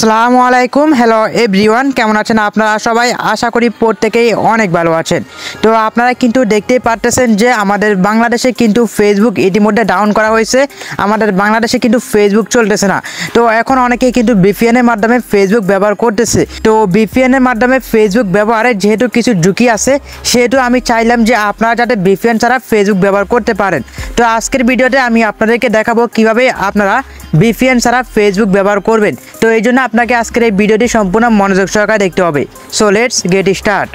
আসসালামু আলাইকুম। Hello everyone, কেমন আছেন আপনারা সবাই? আশা করি প্রত্যেকেই অনেক ভালো আছেন। তো আপনারা কিন্তু দেখতেই পারতেছেন যে আমাদের বাংলাদেশে কিন্তু ফেসবুক ইতিমধ্যে ডাউন করা হয়েছে। আমাদের বাংলাদেশে কিন্তু ফেসবুক চলতেছে না। তো এখন অনেকেই কিন্তু VPN এর মাধ্যমে ফেসবুক ব্যবহার করতেছে। তো VPN এর মাধ্যমে ফেসবুক ব্যবহারে যেহেতু কিছু ঝুঁকি আছে, সেহেতু আমি চাইলাম যে আপনারা যাতে VPN ছাড়া ফেসবুক ব্যবহার করতে পারেন। তো আজকের ভিডিওতে আমি আপনাদেরকে দেখাবো কিভাবে আপনারা VPN ছাড়া ফেসবুক ব্যবহার করবেন। তো এই জন্য আপনাকে আজকের এই ভিডিওটি সম্পূর্ণ মনোযোগ সহকারে দেখতে হবে। So let's get start.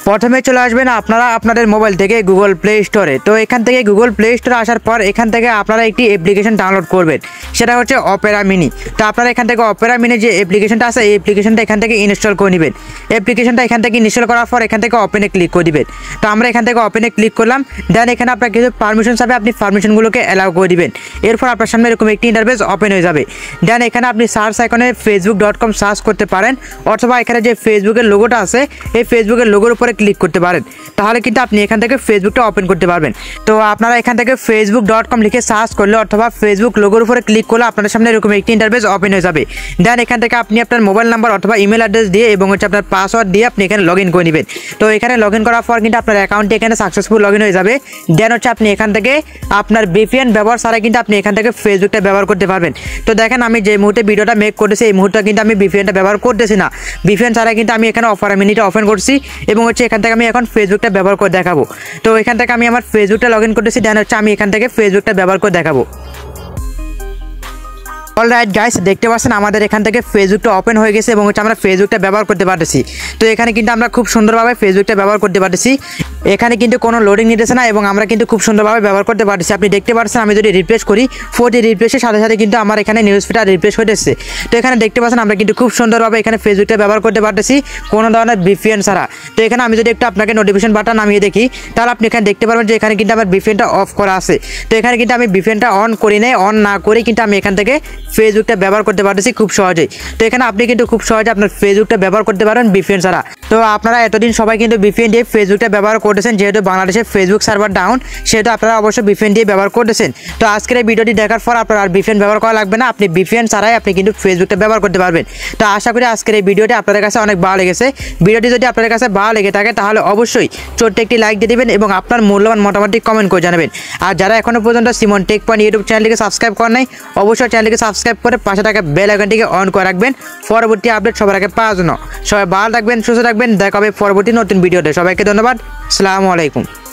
প্রথমে চলে আসবেন আপনারা আপনাদের মোবাইল থেকে গুগল প্লে স্টোরে। তো এখান থেকে গুগল প্লে স্টোরে আসার পর এখান থেকে আপনারা একটি অ্যাপ্লিকেশন ডাউনলোড করবেন, সেটা হচ্ছে অপেরা মিনি। তো আপনারা এখান থেকে অপেরা মিনি যে অ্যাপ্লিকেশনটা আছে, এই অ্যাপ্লিকেশনটা এখান থেকে ইনস্টল করে নেবেন। অ্যাপ্লিকেশনটা এখান থেকে ইনস্টল করার পর এখান থেকে ওপেনে ক্লিক করে দিবেন। তো আমরা এখান থেকে ওপেনে ক্লিক করলাম। দেন এখানে আপনার কিছু পারমিশন চাবে, আপনি পারমিশনগুলোকে অ্যালাউ করে দিবেন। এরপর আপনার সামনে এরকম একটি ইন্টারফেস ওপেন হয়ে যাবে। দেন এখানে আপনি সার্চ আইকনে facebook.com সার্চ করতে পারেন, অথবা এখানে যে ফেসবুকের লোগোটা আছে এই ফেসবুকের লোগোর উপরে ক্লিক করতে পারেন। তাহলে কিন্তু আপনি এখান থেকে ফেসবুকটা ওপেন করতে পারবেন। তো আপনারা এখান থেকে facebook.com লিখে সার্চ করলে অথবা ফেসবুক লোগোর উপরে ক্লিক করলে আপনার সামনে এরকম একটি ইন্টারফেস ওপেন হয়ে যাবে। দেন এখান থেকে আপনি আপনার মোবাইল নাম্বার অথবা ইমেল অ্যাড্রেস দিয়ে এবং হচ্ছে আপনার পাসওয়ার্ড দিয়ে আপনি এখানে লগ ইন করে নেবেন। তো এখানে লগ ইন করার পর কিন্তু আপনার অ্যাকাউন্টটি এখানে সাকসেসফুল লগ ইন হয়ে যাবে। দেন হচ্ছে আপনি এখান থেকে আপনার VPN ব্যবহার ছাড়া কিন্তু আপনি এখান থেকে ফেসবুকটা ব্যবহার করতে পারবেন। তো দেখেন আমি যে মুহূর্তে ভিডিওটা মেক করতেছি এই মুহূর্তে কিন্তু আমি VPNটা ব্যবহার করতেছি না। VPN ছাড়া কিন্তু আমি এখানে অপেরা মিনিটা ওপেন করছি এবং হচ্ছে এখান থেকে আমি এখন ফেসবুকটা ব্যবহার করে দেখাবো। তো এখান থেকে আমি আমার ফেসবুকটা লগ ইন করতেছি। দেন হচ্ছে আমি এখান থেকে ফেসবুকটা ব্যবহার করে দেখাবো। অলরাইট গাইস, দেখতে পাচ্ছেন আমাদের এখান থেকে ফেসবুকটা ওপেন হয়ে গেছে এবং হচ্ছে আমরা ফেসবুকটা ব্যবহার করতে পারতেছি। তো এখানে কিন্তু আমরা খুব সুন্দরভাবে ফেসবুকটা ব্যবহার করতে পারতেছি। এখানে কিন্তু কোনো লোডিং নিতেছে না এবং আমরা কিন্তু খুব সুন্দরভাবে ব্যবহার করতে পারতেছি। আপনি দেখতে পাচ্ছেন আমি যদি রিফ্রেশ করি, 40 রিফ্রেশের সাথে সাথে কিন্তু আমার এখানে নিউজ ফিডটা রিফ্রেশ হতেছে। তো এখানে দেখতে পাচ্ছেন আমরা কিন্তু খুব সুন্দরভাবে এখানে ফেসবুকটা ব্যবহার করতে পারতেছি কোনো ধরনের VPN ছাড়া। তো এখানে আমি যদি একটু আপনাকে নোটিফিকেশন বাটন নামিয়ে দেখি, তাহলে আপনি এখানে দেখতে পারবেন যে এখানে কিন্তু আমার VPNটা অফ করা আছে। তো এখানে কিন্তু আমি VPNটা অন করি নাই, অন না করে কিন্তু আমি এখান থেকে ফেসবুকটা ব্যবহার করতে পারতেছি খুব সহজেই। তো এখানে আপনি কিন্তু খুব সহজে আপনার ফেসবুকটা ব্যবহার করতে পারেন VPN ছাড়া। তো আপনারা এতদিন সবাই কিন্তু VPN দিয়ে ফেসবুকটা ব্যবহার করতেছেন, যেহেতু বাংলাদেশে ফেসবুক সার্ভার ডাউন, সেহেতু আপনারা অবশ্যই VPN দিয়ে ব্যবহার করতেছেন। তো আজকের এই ভিডিওটি দেখার পর আপনার আর VPN ব্যবহার করা লাগবে না, আপনি VPN ছাড়াই আপনি কিন্তু ফেসবুকটা ব্যবহার করতে পারবেন। তো আশা করি আজকের এই ভিডিওটি আপনাদের কাছে অনেক ভালো লেগেছে। ভিডিওটি যদি আপনাদের কাছে ভালো লেগে থাকে তাহলে অবশ্যই ছোট্ট একটি লাইক দিয়ে দেবেন এবং আপনার মূল্যবান মতামতটি কমেন্ট করে জানাবেন। আর যারা এখনো পর্যন্ত সিমন টেক পয়েন্ট ইউটিউব চ্যানেলটিকে সাবস্ক্রাইব করেন নাই, অবশ্যই চ্যানেলটিকে সাবস্ক্রাইব করে পাশে থাকা বেল আইকনটিকে অন করে রাখবেন পরবর্তী আপডেট সবার আগে পাওয়ার জন্য। সবাই ভালো থাকবেন, সুস্থ থাকবেন। দেখা হবে পরবর্তী নতুন ভিডিওতে। সবাইকে ধন্যবাদ। আসসালামু আলাইকুম।